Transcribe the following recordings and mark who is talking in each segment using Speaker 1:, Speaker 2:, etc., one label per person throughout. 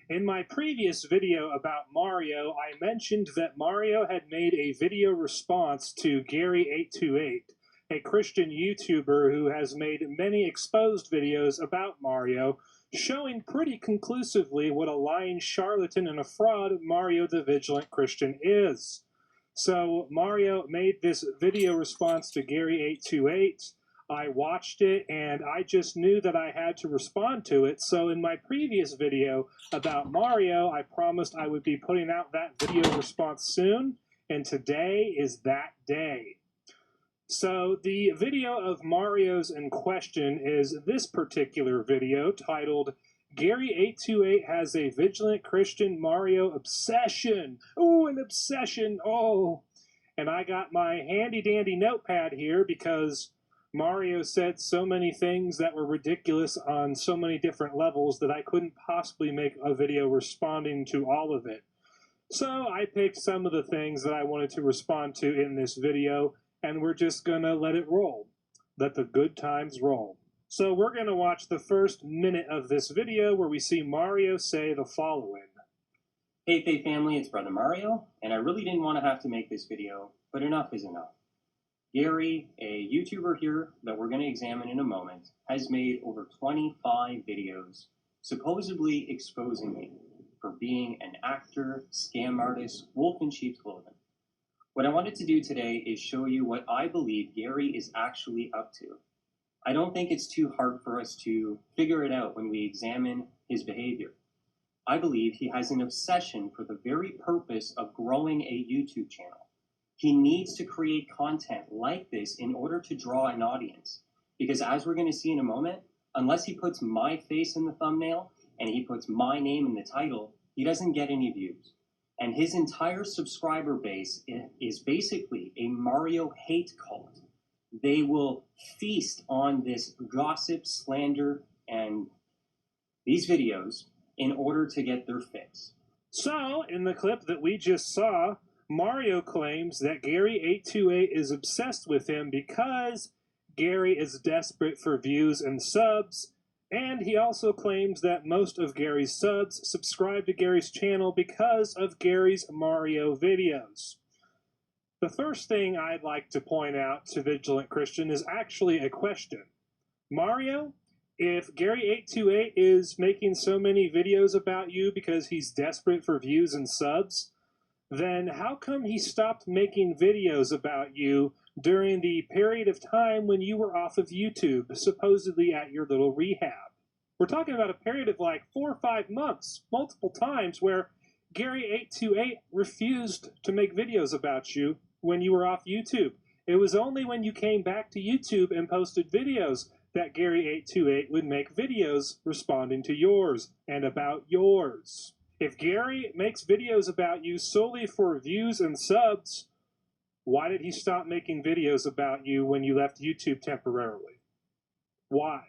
Speaker 1: In my previous video about Mario, I mentioned that Mario had made a video response to Gary828, a Christian YouTuber who has made many exposed videos about Mario, showing pretty conclusively what a lying charlatan and a fraud Mario the Vigilant Christian is. So Mario made this video response to Gary828. I watched it and I just knew that I had to respond to it. So in my previous video about Mario, I promised I would be putting out that video response soon, and today is that day. So the video of Mario's in question is this particular video titled Gary828 has a vigilant Christian Mario obsession. Oh, an obsession. Oh. And I got my handy dandy notepad here because Mario said so many things that were ridiculous on so many different levels that I couldn't possibly make a video responding to all of it. So I picked some of the things that I wanted to respond to in this video, and we're just gonna let it roll. Let the good times roll. So we're gonna watch the first minute of this video where we see Mario say the following.
Speaker 2: Hey Faith family, it's Brother Mario, and I really didn't want to have to make this video, but enough is enough. Gary, a YouTuber here that we're going to examine in a moment, has made over 25 videos supposedly exposing me for being an actor, scam artist, wolf in sheep's clothing. What I wanted to do today is show you what I believe Gary is actually up to. I don't think it's too hard for us to figure it out when we examine his behavior. I believe he has an obsession for the very purpose of growing a YouTube channel. He needs to create content like this in order to draw an audience. Because as we're going to see in a moment, unless he puts my face in the thumbnail and he puts my name in the title, he doesn't get any views. And his entire subscriber base is basically a Mario hate cult. They will feast on this gossip, slander, and these videos in order to get their fix.
Speaker 1: So, in the clip that we just saw, Mario claims that Gary828 is obsessed with him because Gary is desperate for views and subs, and he also claims that most of Gary's subs subscribe to Gary's channel because of Gary's Mario videos. The first thing I'd like to point out to Vigilant Christian is actually a question. Mario, if Gary828 is making so many videos about you because he's desperate for views and subs, then how come he stopped making videos about you during the period of time when you were off of YouTube, supposedly at your little rehab? We're talking about a period of like 4 or 5 months, multiple times, where Gary828 refused to make videos about you when you were off YouTube. It was only when you came back to YouTube and posted videos that Gary828 would make videos responding to yours and about yours. If Gary makes videos about you solely for views and subs, why did he stop making videos about you when you left YouTube temporarily? Why?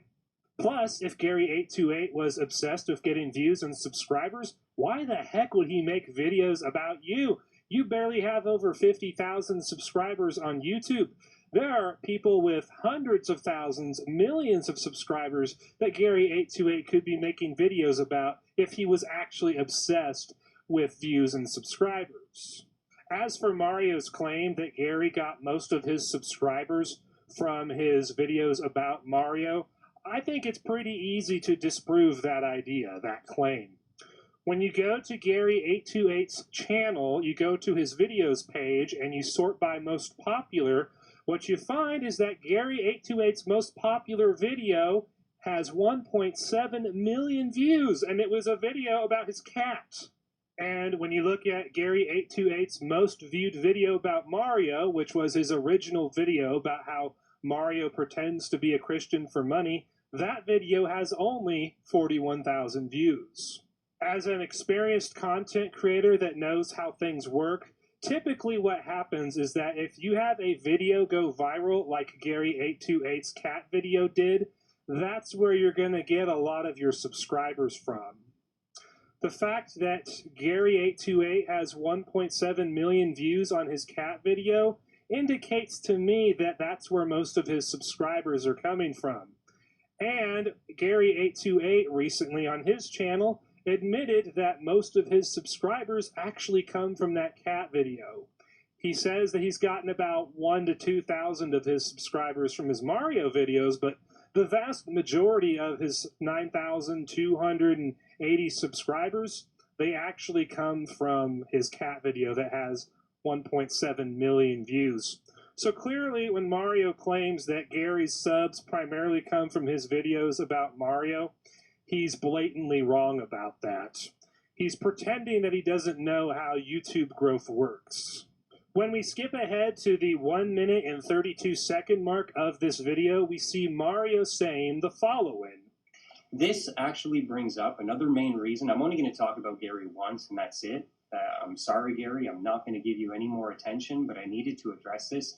Speaker 1: Plus, if Gary828 was obsessed with getting views and subscribers, why the heck would he make videos about you? You barely have over 50,000 subscribers on YouTube. There are people with hundreds of thousands, millions of subscribers that Gary828 could be making videos about if he was actually obsessed with views and subscribers. As for Mario's claim that Gary got most of his subscribers from his videos about Mario, I think it's pretty easy to disprove that idea, that claim. When you go to Gary828's channel, you go to his videos page and you sort by most popular, what you find is that Gary828's most popular video has 1.7 million views, and it was a video about his cat. And when you look at Gary828's most viewed video about Mario, which was his original video about how Mario pretends to be a Christian for money, that video has only 41,000 views. As an experienced content creator that knows how things work, typically what happens is that if you have a video go viral like Gary828's cat video did, that's where you're going to get a lot of your subscribers from. The fact that Gary828 has 1.7 million views on his cat video indicates to me that that's where most of his subscribers are coming from. And Gary828 recently on his channel admitted that most of his subscribers actually come from that cat video. He says that he's gotten about 1,000 to 2,000 of his subscribers from his Mario videos, but the vast majority of his 9,280 subscribers, they actually come from his cat video that has 1.7 million views. So clearly, when Mario claims that Gary's subs primarily come from his videos about Mario, he's blatantly wrong about that. He's pretending that he doesn't know how YouTube growth works. When we skip ahead to the 1 minute and 32-second mark of this video, we see Mario saying the following.
Speaker 2: This actually brings up another main reason. I'm only going to talk about Gary once, and that's it. I'm sorry, Gary. I'm not going to give you any more attention, but I needed to address this,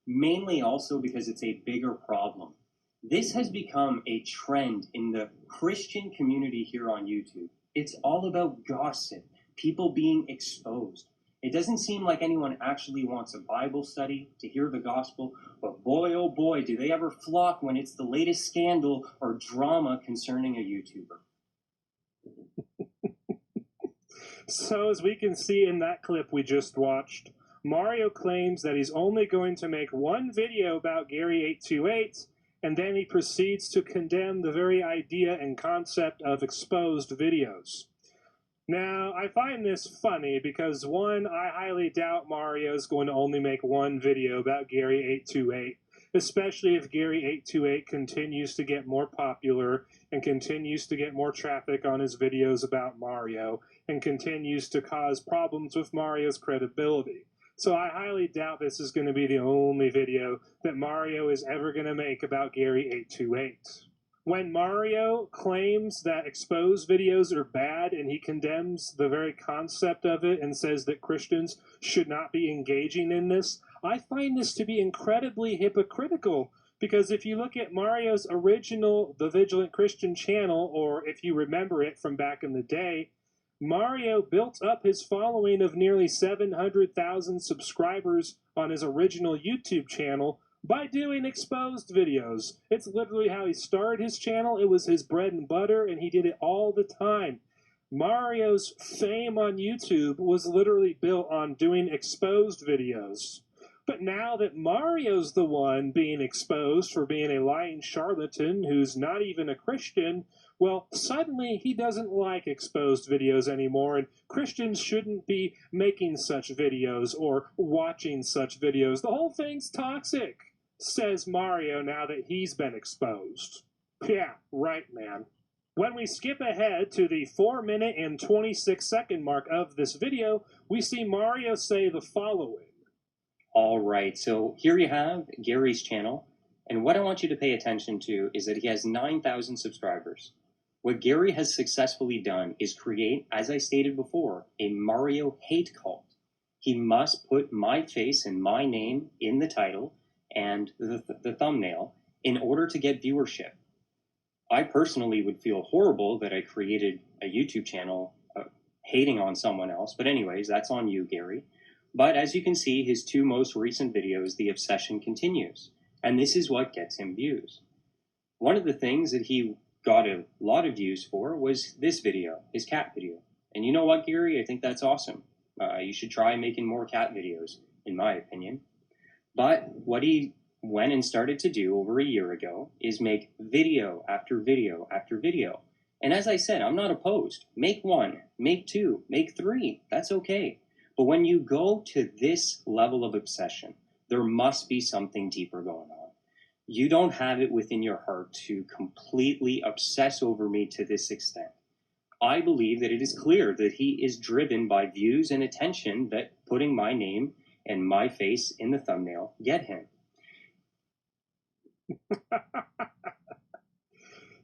Speaker 2: mainly also because it's a bigger problem. This has become a trend in the Christian community here on YouTube. It's all about gossip, people being exposed. It doesn't seem like anyone actually wants a Bible study to hear the gospel, but boy, oh boy, do they ever flock when it's the latest scandal or drama concerning a YouTuber.
Speaker 1: So as we can see in that clip we just watched, Mario claims that he's only going to make one video about Gary828, and then he proceeds to condemn the very idea and concept of exposed videos. Now, I find this funny because, one, I highly doubt Mario's going to only make one video about Gary828, especially if Gary828 continues to get more popular and continues to get more traffic on his videos about Mario and continues to cause problems with Mario's credibility. So I highly doubt this is going to be the only video that Mario is ever going to make about Gary828. When Mario claims that exposed videos are bad and he condemns the very concept of it and says that Christians should not be engaging in this, I find this to be incredibly hypocritical, because if you look at Mario's original The Vigilant Christian channel, or if you remember it from back in the day, Mario built up his following of nearly 700,000 subscribers on his original YouTube channel by doing exposed videos. It's literally how he started his channel. It was his bread and butter, and he did it all the time. Mario's fame on YouTube was literally built on doing exposed videos. But now that Mario's the one being exposed for being a lying charlatan who's not even a Christian, well, suddenly he doesn't like exposed videos anymore, and Christians shouldn't be making such videos or watching such videos. The whole thing's toxic, says Mario now that he's been exposed. Yeah, right, man. When we skip ahead to the 4 minute and 26-second mark of this video, we see Mario say the following.
Speaker 2: All right, so here you have Gary's channel, and what I want you to pay attention to is that he has 9,000 subscribers. What Gary has successfully done is create, as I stated before, a Mario hate cult. He must put my face and my name in the title and the thumbnail in order to get viewership. I personally would feel horrible that I created a YouTube channel hating on someone else, but anyways, that's on you, Gary. But as you can see, his two most recent videos, the obsession continues, and this is what gets him views. One of the things that he got a lot of views for was this video, his cat video. And you know what, Gary? I think that's awesome. You should try making more cat videos, in my opinion. But what he went and started to do over a year ago is make video after video after video. And as I said, I'm not opposed. Make one, make two, make three. That's okay. But when you go to this level of obsession, there must be something deeper going on. You don't have it within your heart to completely obsess over me to this extent. I believe that it is clear that he is driven by views and attention that putting my name and my face in the thumbnail get him.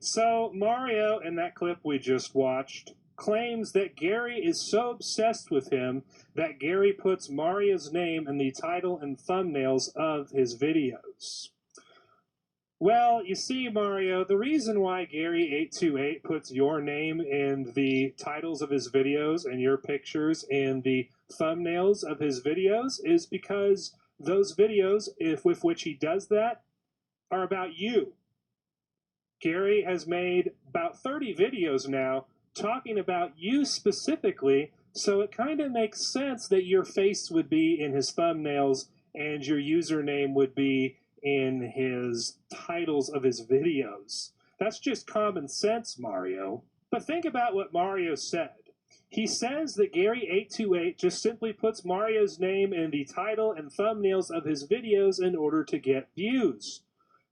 Speaker 1: So Mario, in that clip we just watched, claims that Gary is so obsessed with him that Gary puts Mario's name in the title and thumbnails of his videos. Well, you see, Mario, the reason why Gary828 puts your name in the titles of his videos and your pictures in the thumbnails of his videos is because those videos, with which he does that, are about you. Gary has made about 30 videos now talking about you specifically, so it kind of makes sense that your face would be in his thumbnails and your username would be in his titles of his videos. That's just common sense, Mario. But think about what Mario said. He says that Gary828 just simply puts Mario's name in the title and thumbnails of his videos in order to get views.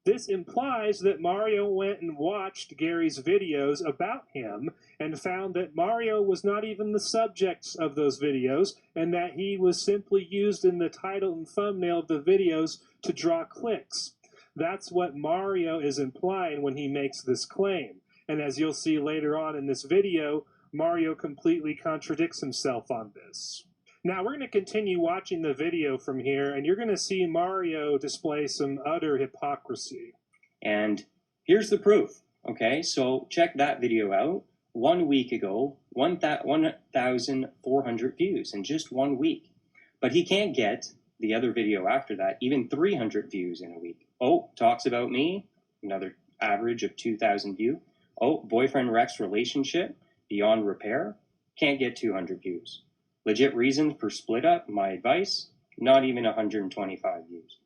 Speaker 1: This implies that Mario went and watched Gary's videos about him and found that Mario was not even the subject of those videos and that he was simply used in the title and thumbnail of the videos to draw clicks. That's what Mario is implying when he makes this claim. And as you'll see later on in this video, Mario completely contradicts himself on this. Now we're going to continue watching the video from here, and you're going to see Mario display some utter hypocrisy.
Speaker 2: And here's the proof, okay? So check that video out. 1 week ago, 1,400 views in just 1 week. But he can't get the other video after that, even 300 views in a week. Oh, talks about me, another average of 2,000 views. Oh, boyfriend Rex relationship, beyond repair, can't get 200 views. Legit reasons for split up, my advice, not even 125 views.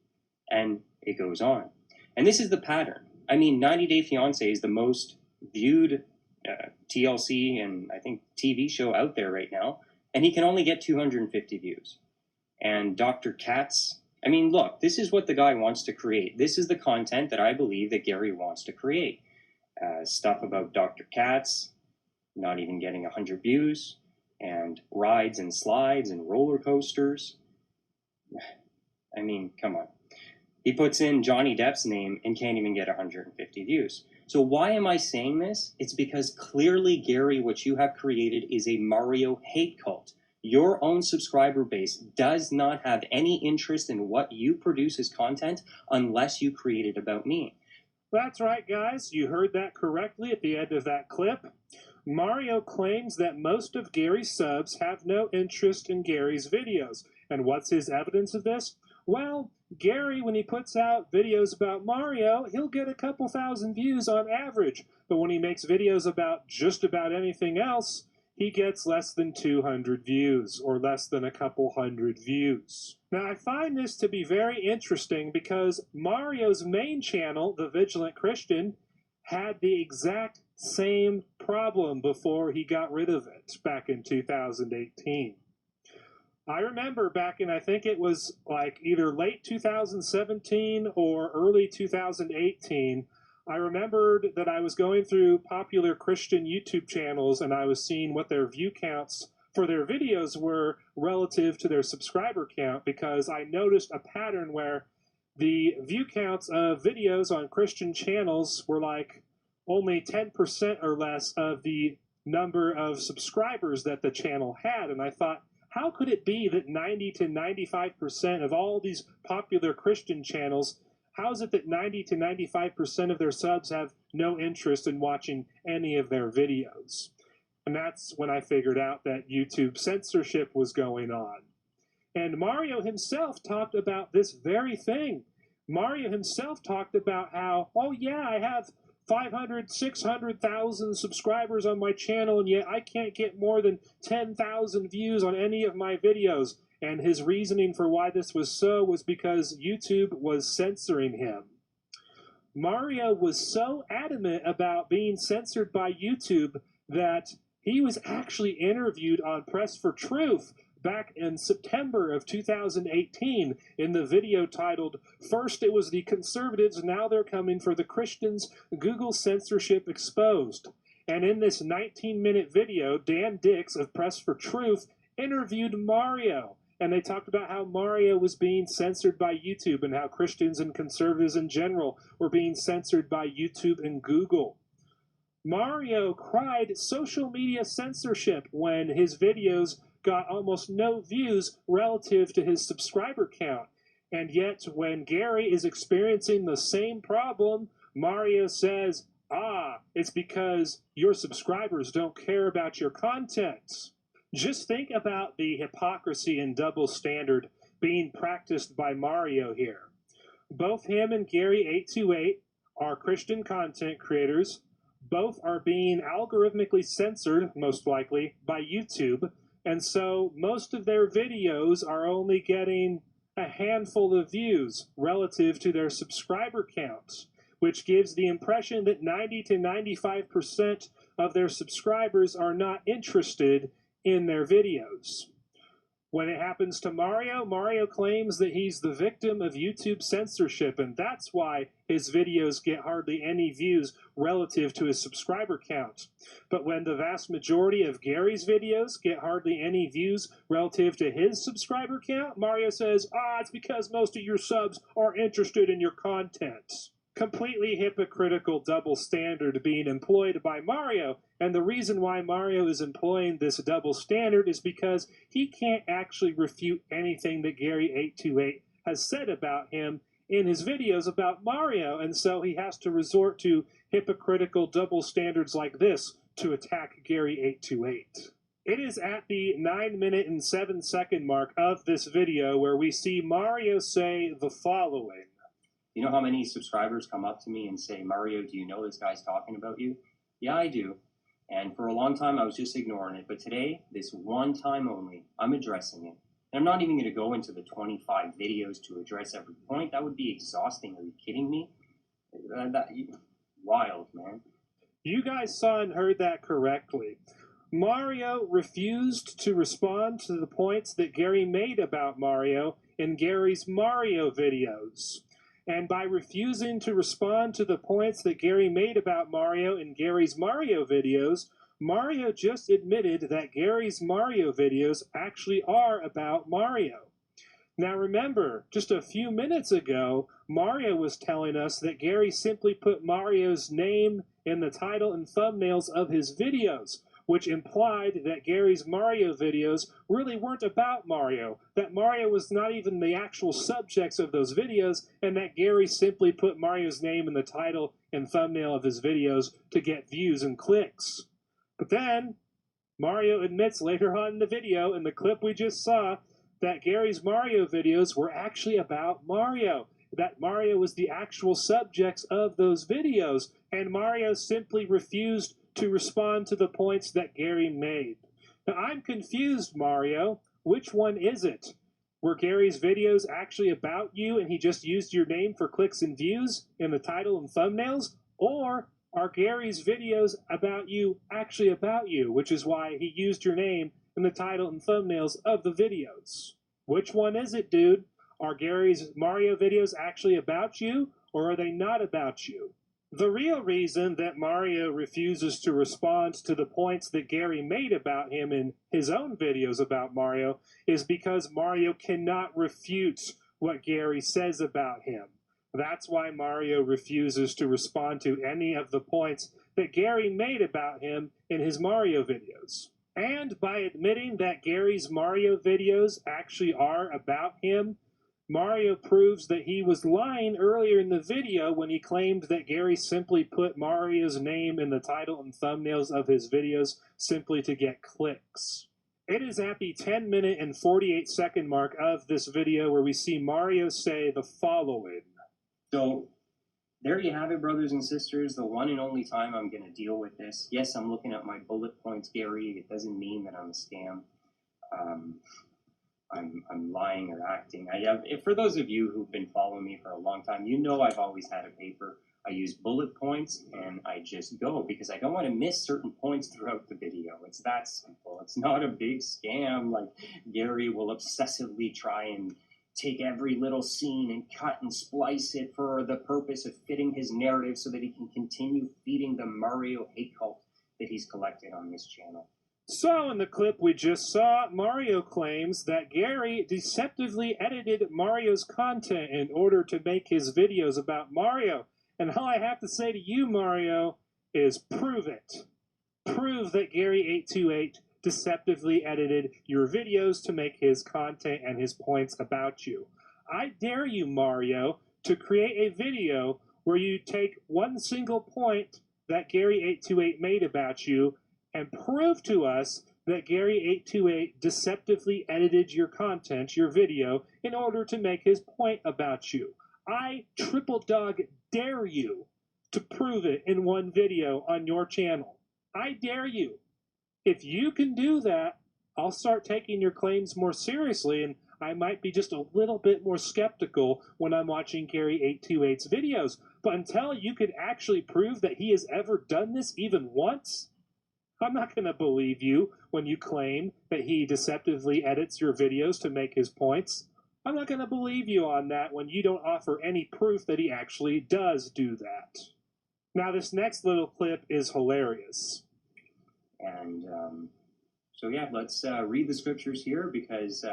Speaker 2: And it goes on. And this is the pattern. I mean, 90 Day Fiancé is the most viewed TLC and I think TV show out there right now. And he can only get 250 views. And Dr. Katz, I mean, look, this is what the guy wants to create. This is the content that I believe that Gary wants to create. Stuff about Dr. Katz, not even getting 100 views. And rides and slides and roller coasters. I mean, come on. He puts in Johnny Depp's name and can't even get 150 views. So why am I saying this? It's because clearly, Gary, what you have created is a Mario hate cult. Your own subscriber base does not have any interest in what you produce as content unless you create it about me.
Speaker 1: That's right, guys. You heard that correctly at the end of that clip. Mario claims that most of Gary's subs have no interest in Gary's videos. And what's his evidence of this? Well, Gary, when he puts out videos about Mario, he'll get a couple thousand views on average. But when he makes videos about just about anything else, he gets less than 200 views, or less than a couple hundred views. Now, I find this to be very interesting because Mario's main channel, The Vigilant Christian, had the exact same problem before he got rid of it back in 2018. I remember back in, I think it was like either late 2017 or early 2018, I remembered that I was going through popular Christian YouTube channels and I was seeing what their view counts for their videos were relative to their subscriber count, because I noticed a pattern where the view counts of videos on Christian channels were like only 10% or less of the number of subscribers that the channel had. And I thought, how could it be that 90 to 95% of all these popular Christian channels, how is it that 90 to 95% of their subs have no interest in watching any of their videos? And that's when I figured out that YouTube censorship was going on. And Mario himself talked about this very thing. Mario himself talked about how, oh yeah, I have 500, 600,000 subscribers on my channel, and yet I can't get more than 10,000 views on any of my videos. And his reasoning for why this was so was because YouTube was censoring him. Mario was so adamant about being censored by YouTube that he was actually interviewed on Press for Truth back in September of 2018 in the video titled, "First It Was the Conservatives, Now They're Coming for the Christians, Google Censorship Exposed." And in this 19-minute video, Dan Dix of Press for Truth interviewed Mario. And they talked about how Mario was being censored by YouTube and how Christians and conservatives in general were being censored by YouTube and Google. Mario cried social media censorship when his videos got almost no views relative to his subscriber count. And yet, when Gary is experiencing the same problem, Mario says, it's because your subscribers don't care about your content. Just think about the hypocrisy and double standard being practiced by Mario here. Both him and Gary828 are Christian content creators. both are being algorithmically censored, most likely, by YouTube, and so most of their videos are only getting a handful of views relative to their subscriber counts, which gives the impression that 90 to 95% of their subscribers are not interested in their videos. When it happens to Mario, Mario claims that he's the victim of YouTube censorship, and that's why his videos get hardly any views relative to his subscriber count. But when the vast majority of Gary's videos get hardly any views relative to his subscriber count, Mario says, it's because most of your subs are interested in your content. Completely hypocritical double standard being employed by Mario, and the reason why Mario is employing this double standard is because he can't actually refute anything that Gary828 has said about him in his videos about Mario, and so he has to resort to hypocritical double standards like this to attack Gary828. It is at the 9-minute and 7-second mark of this video where we see Mario say the following.
Speaker 2: You know how many subscribers come up to me and say, Mario, do you know this guy's talking about you? Yeah, I do. And for a long time, I was just ignoring it. But today, this one time only, I'm addressing it. And I'm not even going to go into the 25 videos to address every point. That would be exhausting. Are you kidding me? Wild, man.
Speaker 1: You guys saw and heard that correctly. Mario refused to respond to the points that Gary made about Mario in Gary's Mario videos. And by refusing to respond to the points that Gary made about Mario in Gary's Mario videos, Mario just admitted that Gary's Mario videos actually are about Mario. Now remember, just a few minutes ago, Mario was telling us that Gary simply put Mario's name in the title and thumbnails of his videos, which implied that Gary's Mario videos really weren't about Mario, that Mario was not even the actual subjects of those videos, and that Gary simply put Mario's name in the title and thumbnail of his videos to get views and clicks. But then, Mario admits later on in the video, in the clip we just saw, that Gary's Mario videos were actually about Mario, that Mario was the actual subjects of those videos, and Mario simply refused to respond to the points that Gary made. Now, I'm confused, Mario. Which one is it? Were Gary's videos actually about you and he just used your name for clicks and views in the title and thumbnails? Or are Gary's videos about you actually about you, which is why he used your name in the title and thumbnails of the videos? Which one is it, dude? Are Gary's Mario videos actually about you, or are they not about you? The real reason that Mario refuses to respond to the points that Gary made about him in his own videos about Mario is because Mario cannot refute what Gary says about him. That's why Mario refuses to respond to any of the points that Gary made about him in his Mario videos. And by admitting that Gary's Mario videos actually are about him, Mario proves that he was lying earlier in the video when he claimed that Gary simply put Mario's name in the title and thumbnails of his videos simply to get clicks. It is at the 10-minute and 48-second mark of this video where we see Mario say the following.
Speaker 2: So, there you have it, brothers and sisters, the one and only time I'm going to deal with this. Yes, I'm looking at my bullet points, Gary. It doesn't mean that I'm a scam. I'm lying or acting. For those of you who've been following me for a long time, you know I've always had a paper. I use bullet points and I just go because I don't want to miss certain points throughout the video. It's that simple. It's not a big scam like Gary will obsessively try and take every little scene and cut and splice it for the purpose of fitting his narrative so that he can continue feeding the Mario hate cult that he's collected on this channel.
Speaker 1: So, in the clip we just saw, Mario claims that Gary deceptively edited Mario's content in order to make his videos about Mario. And all I have to say to you, Mario, is prove it. Prove that Gary828 deceptively edited your videos to make his content and his points about you. I dare you, Mario, to create a video where you take one single point that Gary828 made about you and prove to us that Gary828 deceptively edited your content, your video, in order to make his point about you. I triple dog dare you to prove it in one video on your channel. I dare you. If you can do that, I'll start taking your claims more seriously, and I might be just a little bit more skeptical when I'm watching Gary828's videos. But until you could actually prove that he has ever done this even once, I'm not going to believe you when you claim that he deceptively edits your videos to make his points. I'm not going to believe you on that when you don't offer any proof that he actually does do that. Now, this next little clip is hilarious.
Speaker 2: And so, yeah, let's read the scriptures here because...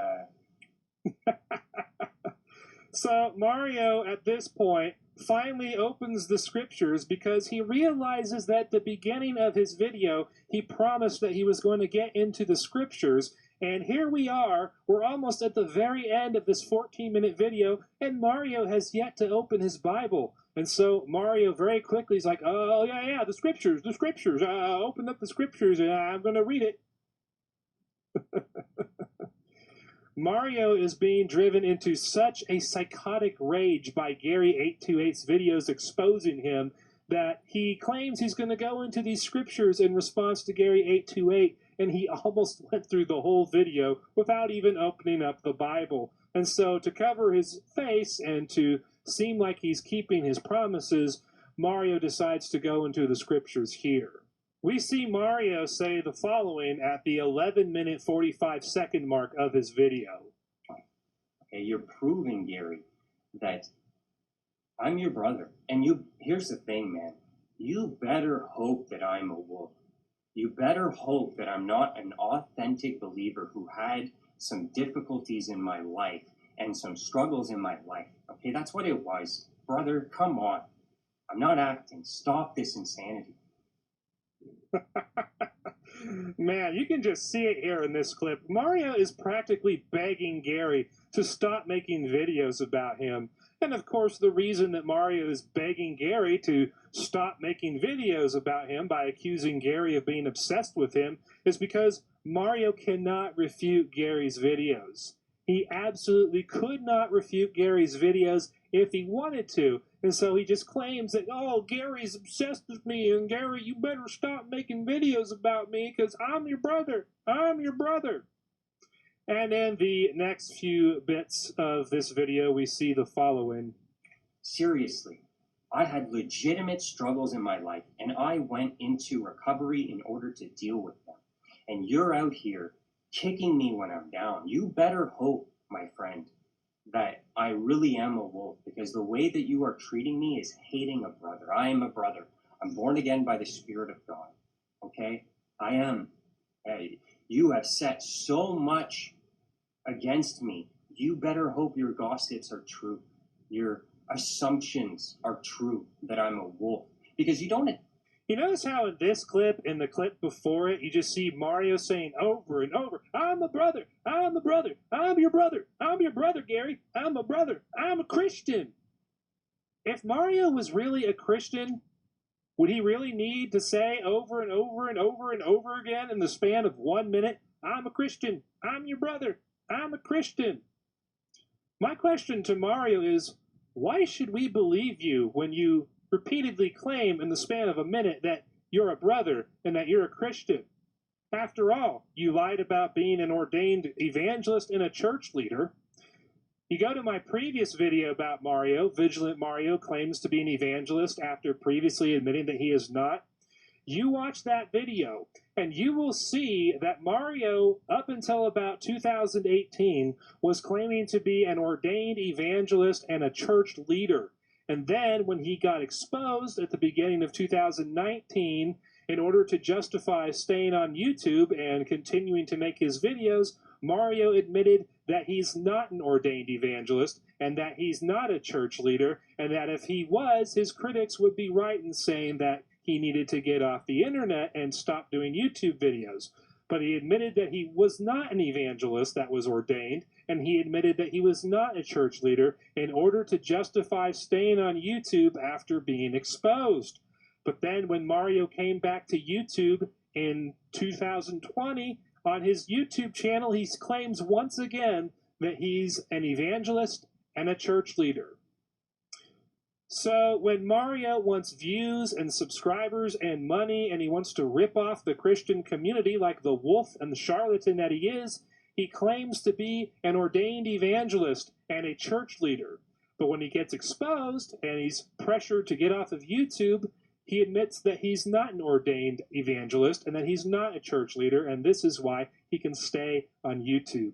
Speaker 1: So Mario, at this point, finally opens the scriptures because he realizes that at the beginning of his video, he promised that he was going to get into the scriptures. And here we are, we're almost at the very end of this 14-minute video, and Mario has yet to open his Bible. And so Mario very quickly is like, oh, yeah, the scriptures, open up the scriptures, and I'm going to read it. Mario is being driven into such a psychotic rage by Gary828's videos exposing him that he claims he's going to go into these scriptures in response to Gary828, and he almost went through the whole video without even opening up the Bible. And so to cover his face and to seem like he's keeping his promises, Mario decides to go into the scriptures here. We see Mario say the following at the 11-minute 45-second mark of his video.
Speaker 2: Okay, you're proving, Gary, that I'm your brother. And here's the thing, man. You better hope that I'm a wolf. You better hope that I'm not an authentic believer who had some difficulties in my life and some struggles in my life. Okay, that's what it was. Brother, come on. I'm not acting. Stop this insanity.
Speaker 1: Man, you can just see it here in this clip. Mario is practically begging Gary to stop making videos about him. And of course, the reason that Mario is begging Gary to stop making videos about him by accusing Gary of being obsessed with him is because Mario cannot refute Gary's videos. He absolutely could not refute Gary's videos if he wanted to. And so he just claims that, oh, Gary's obsessed with me, and Gary, you better stop making videos about me because I'm your brother. I'm your brother. And in the next few bits of this video, we see the following.
Speaker 2: Seriously, I had legitimate struggles in my life, and I went into recovery in order to deal with them. And you're out here kicking me when I'm down. You better hope, my friend, that I really am a wolf, because the way that you are treating me is hating a brother. I am a brother. I'm born again by the Spirit of God. Okay? I am. You have set so much against me. You better hope your gossips are true. Your assumptions are true that I'm a wolf. Because you don't...
Speaker 1: You notice how in this clip, in the clip before it, you just see Mario saying over and over, I'm a brother, I'm a brother, I'm your brother, I'm your brother, Gary, I'm a brother, I'm a Christian. If Mario was really a Christian, would he really need to say over and over and over and over again in the span of 1 minute, I'm a Christian, I'm your brother, I'm a Christian? My question to Mario is, why should we believe you when you repeatedly claim in the span of a minute that you're a brother and that you're a Christian? After all, you lied about being an ordained evangelist and a church leader. You go to my previous video about Mario. Vigilant Mario claims to be an evangelist after previously admitting that he is not. You watch that video, and you will see that Mario, up until about 2018, was claiming to be an ordained evangelist and a church leader. And then when he got exposed at the beginning of 2019, in order to justify staying on YouTube and continuing to make his videos, Mario admitted that he's not an ordained evangelist and that he's not a church leader, and that if he was, his critics would be right in saying that he needed to get off the internet and stop doing YouTube videos. But he admitted that he was not an evangelist that was ordained, and he admitted that he was not a church leader in order to justify staying on YouTube after being exposed. But then when Mario came back to YouTube in 2020, on his YouTube channel, he claims once again that he's an evangelist and a church leader. So when Mario wants views and subscribers and money and he wants to rip off the Christian community like the wolf and the charlatan that he is, he claims to be an ordained evangelist and a church leader. But when he gets exposed and he's pressured to get off of YouTube, he admits that he's not an ordained evangelist and that he's not a church leader, and this is why he can stay on YouTube.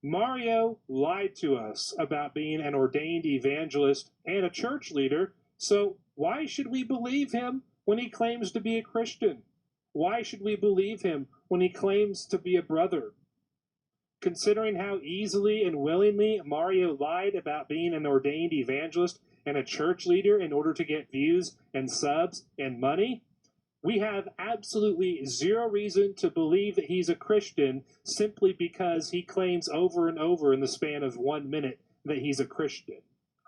Speaker 1: Mario lied to us about being an ordained evangelist and a church leader, so why should we believe him when he claims to be a Christian? Why should we believe him when he claims to be a brother? Considering how easily and willingly Mario lied about being an ordained evangelist and a church leader in order to get views and subs and money, we have absolutely zero reason to believe that he's a Christian simply because he claims over and over in the span of 1 minute that he's a Christian.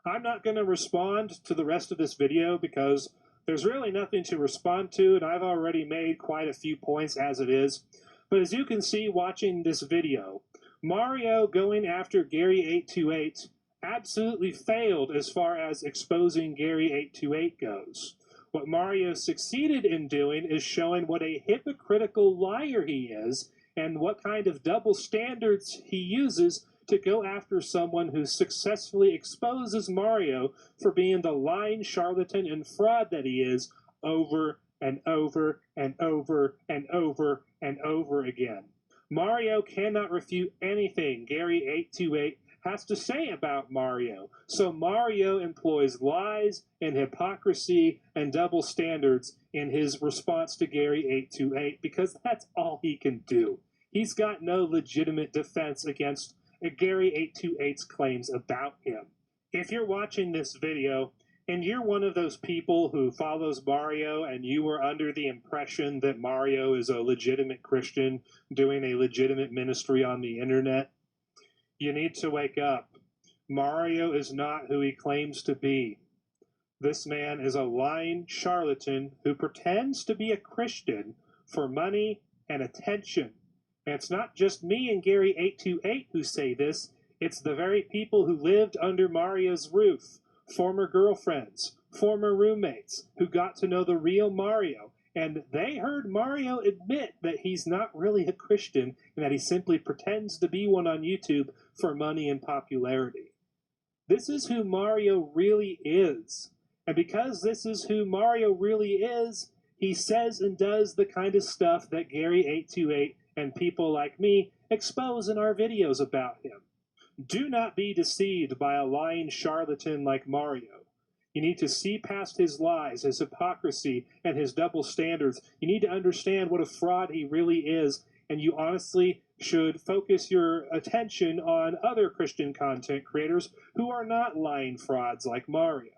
Speaker 1: I'm not going to respond to the rest of this video because there's really nothing to respond to, and I've already made quite a few points as it is. But as you can see watching this video, Mario going after Gary828 absolutely failed as far as exposing Gary828 goes. What Mario succeeded in doing is showing what a hypocritical liar he is and what kind of double standards he uses to go after someone who successfully exposes Mario for being the lying charlatan and fraud that he is over and over and over and over and over again. Mario cannot refute anything Gary828 has to say about Mario. So Mario employs lies and hypocrisy and double standards in his response to Gary828 because that's all he can do. He's got no legitimate defense against Gary828's claims about him. If you're watching this video and you're one of those people who follows Mario and you were under the impression that Mario is a legitimate Christian doing a legitimate ministry on the internet, you need to wake up. Mario is not who he claims to be. This man is a lying charlatan who pretends to be a Christian for money and attention. And it's not just me and Gary828 who say this, it's the very people who lived under Mario's roof, former girlfriends, former roommates who got to know the real Mario, and they heard Mario admit that he's not really a Christian and that he simply pretends to be one on YouTube for money and popularity. This is who Mario really is. And because this is who Mario really is, he says and does the kind of stuff that Gary828 and people like me expose in our videos about him. Do not be deceived by a lying charlatan like Mario. You need to see past his lies, his hypocrisy, and his double standards. You need to understand what a fraud he really is, and you honestly should focus your attention on other Christian content creators who are not lying frauds like Mario.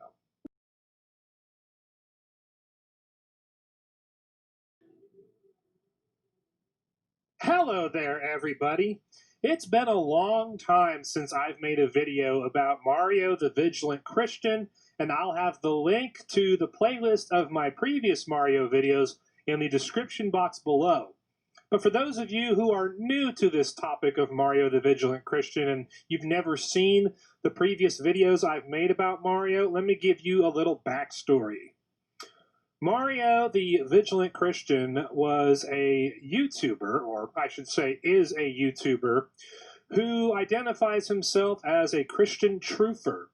Speaker 1: Hello there, everybody. It's been a long time since I've made a video about Mario the Vigilant Christian, and I'll have the link to the playlist of my previous Mario videos in the description box below. But for those of you who are new to this topic of Mario the Vigilant Christian and you've never seen the previous videos I've made about Mario, let me give you a little backstory. Mario the Vigilant Christian was a YouTuber, or I should say is a YouTuber, who identifies himself as a Christian truther.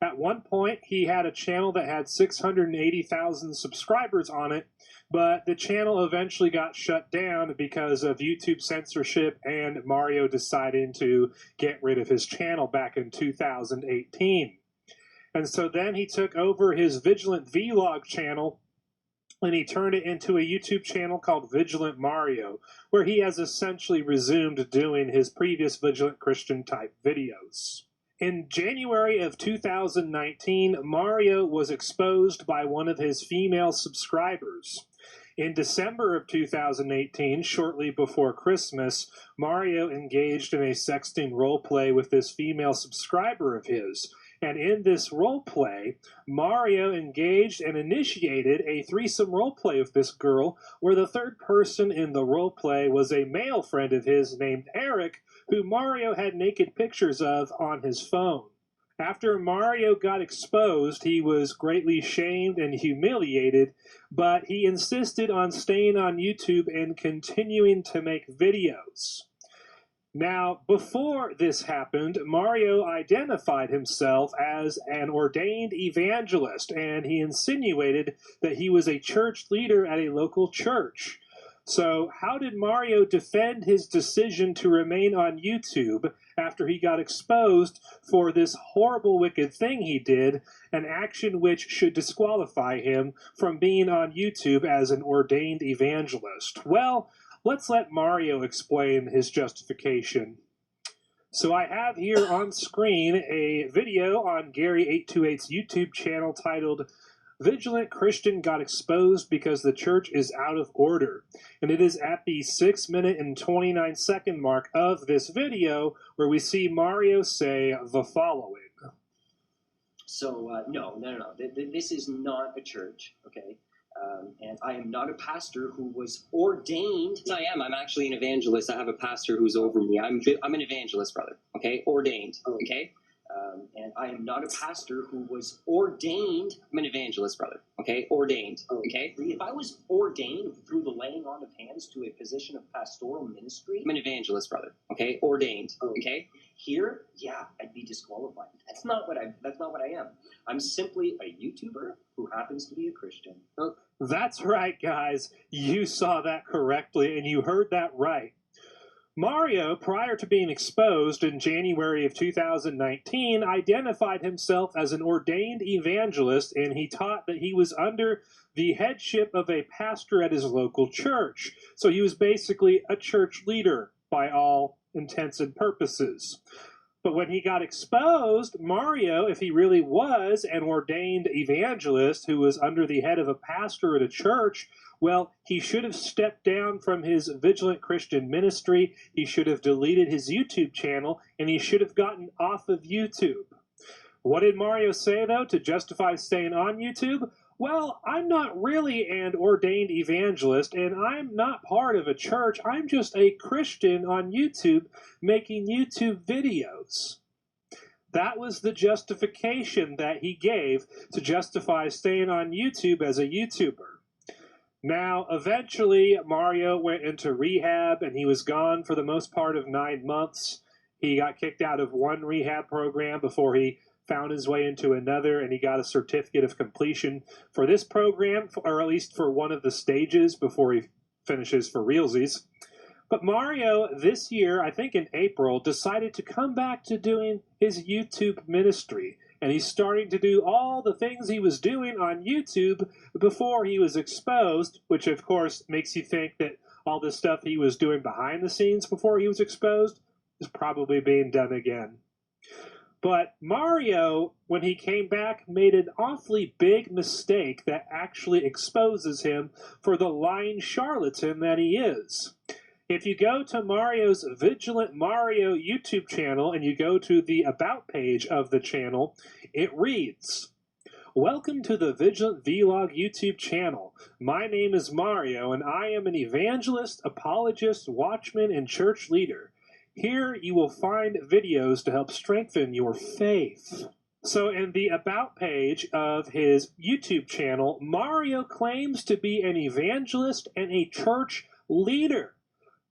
Speaker 1: At one point, he had a channel that had 680,000 subscribers on it, but the channel eventually got shut down because of YouTube censorship and Mario deciding to get rid of his channel back in 2018. And so then he took over his Vigilant Vlog channel and he turned it into a YouTube channel called Vigilant Mario, where he has essentially resumed doing his previous Vigilant Christian type videos. In January of 2019, Mario was exposed by one of his female subscribers. In December of 2018, shortly before Christmas, Mario engaged in a sexting roleplay with this female subscriber of his. And in this roleplay, Mario engaged and initiated a threesome roleplay with this girl, where the third person in the roleplay was a male friend of his named Eric, who Mario had naked pictures of on his phone. After Mario got exposed, he was greatly shamed and humiliated, but he insisted on staying on YouTube and continuing to make videos. Now, before this happened, Mario identified himself as an ordained evangelist, and he insinuated that he was a church leader at a local church. So, how did Mario defend his decision to remain on YouTube after he got exposed for this horrible, wicked thing he did, an action which should disqualify him from being on YouTube as an ordained evangelist? Well, let's let Mario explain his justification. So I have here on screen a video on Gary828's YouTube channel titled Vigilant Christian Got Exposed Because the Church is Out of Order. And it is at the 6-minute and 29-second mark of this video where we see Mario say the following.
Speaker 3: So, no. This is not a church, okay? And I am not a pastor who was ordained.
Speaker 2: I am. I'm actually an evangelist. I have a pastor who's over me. I'm an evangelist, brother. Okay? Ordained. Okay?
Speaker 3: And I am not a pastor who was ordained.
Speaker 2: I'm an evangelist, brother. Okay? Ordained. Okay?
Speaker 3: If I was ordained through the laying on of hands to a position of pastoral ministry.
Speaker 2: I'm an evangelist, brother. Okay? Ordained. Okay?
Speaker 3: Here, yeah, I'd be disqualified. That's not what I am. I'm simply a YouTuber who happens to be a Christian.
Speaker 1: That's right, guys. You saw that correctly, and you heard that right. Mario, prior to being exposed in January of 2019, identified himself as an ordained evangelist, and he taught that he was under the headship of a pastor at his local church. So he was basically a church leader by all intents and purposes. But when he got exposed, Mario, if he really was an ordained evangelist who was under the head of a pastor at a church, well, he should have stepped down from his Vigilant Christian ministry, he should have deleted his YouTube channel, and he should have gotten off of YouTube. What did Mario say, though, to justify staying on YouTube? Well, I'm not really an ordained evangelist, and I'm not part of a church. I'm just a Christian on YouTube making YouTube videos. That was the justification that he gave to justify staying on YouTube as a YouTuber. Now, eventually, Mario went into rehab, and he was gone for the most part of 9 months. He got kicked out of one rehab program before he found his way into another, and he got a certificate of completion for this program, or at least for one of the stages before he finishes for realsies. But Mario, this year, I think in April, decided to come back to doing his YouTube ministry. And he's starting to do all the things he was doing on YouTube before he was exposed, which of course makes you think that all the stuff he was doing behind the scenes before he was exposed is probably being done again. But Mario, when he came back, made an awfully big mistake that actually exposes him for the lying charlatan that he is. If you go to Mario's Vigilant Mario YouTube channel and you go to the About page of the channel, it reads, "Welcome to the Vigilant Vlog YouTube channel. My name is Mario and I am an evangelist, apologist, watchman, and church leader. Here you will find videos to help strengthen your faith." So in the About page of his YouTube channel, Mario claims to be an evangelist and a church leader.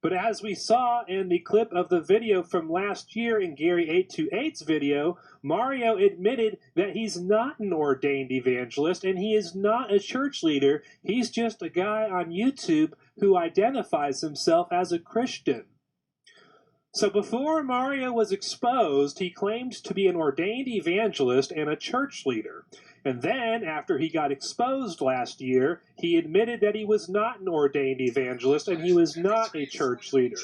Speaker 1: But as we saw in the clip of the video from last year in Gary828's video, Mario admitted that he's not an ordained evangelist and he is not a church leader. He's just a guy on YouTube who identifies himself as a Christian. So before Mario was exposed, he claimed to be an ordained evangelist and a church leader. And then, after he got exposed last year, he admitted that he was not an ordained evangelist and he was not a church leader.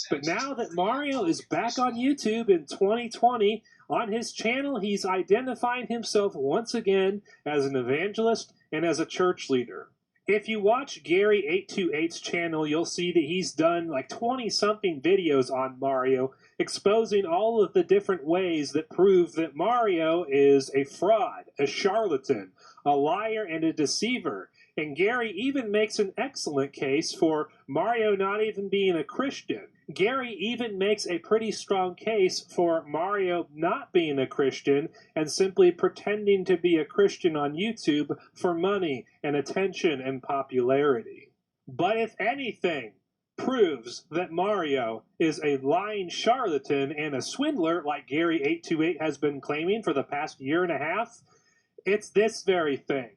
Speaker 1: But now that Mario is back on YouTube in 2020, on his channel he's identifying himself once again as an evangelist and as a church leader. If you watch Gary828's channel, you'll see that he's done like 20-something videos on Mario, exposing all of the different ways that prove that Mario is a fraud, a charlatan, a liar, and a deceiver. And Gary even makes an excellent case for Mario not even being a Christian. Gary even makes a pretty strong case for Mario not being a Christian and simply pretending to be a Christian on YouTube for money and attention and popularity. But if anything proves that Mario is a lying charlatan and a swindler like Gary828 has been claiming for the past year and a half, it's this very thing.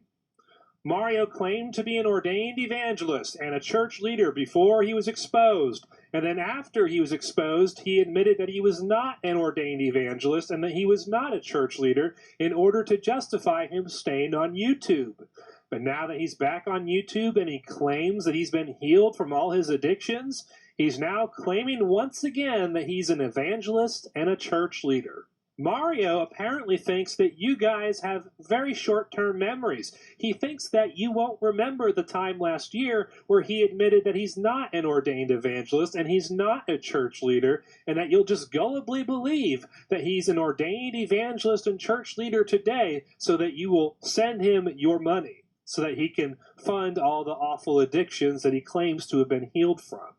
Speaker 1: Mario claimed to be an ordained evangelist and a church leader before he was exposed. And then after he was exposed, he admitted that he was not an ordained evangelist and that he was not a church leader in order to justify him staying on YouTube. But now that he's back on YouTube and he claims that he's been healed from all his addictions, he's now claiming once again that he's an evangelist and a church leader. Mario apparently thinks that you guys have very short-term memories. He thinks that you won't remember the time last year where he admitted that he's not an ordained evangelist and he's not a church leader, and that you'll just gullibly believe that he's an ordained evangelist and church leader today so that you will send him your money so that he can fund all the awful addictions that he claims to have been healed from.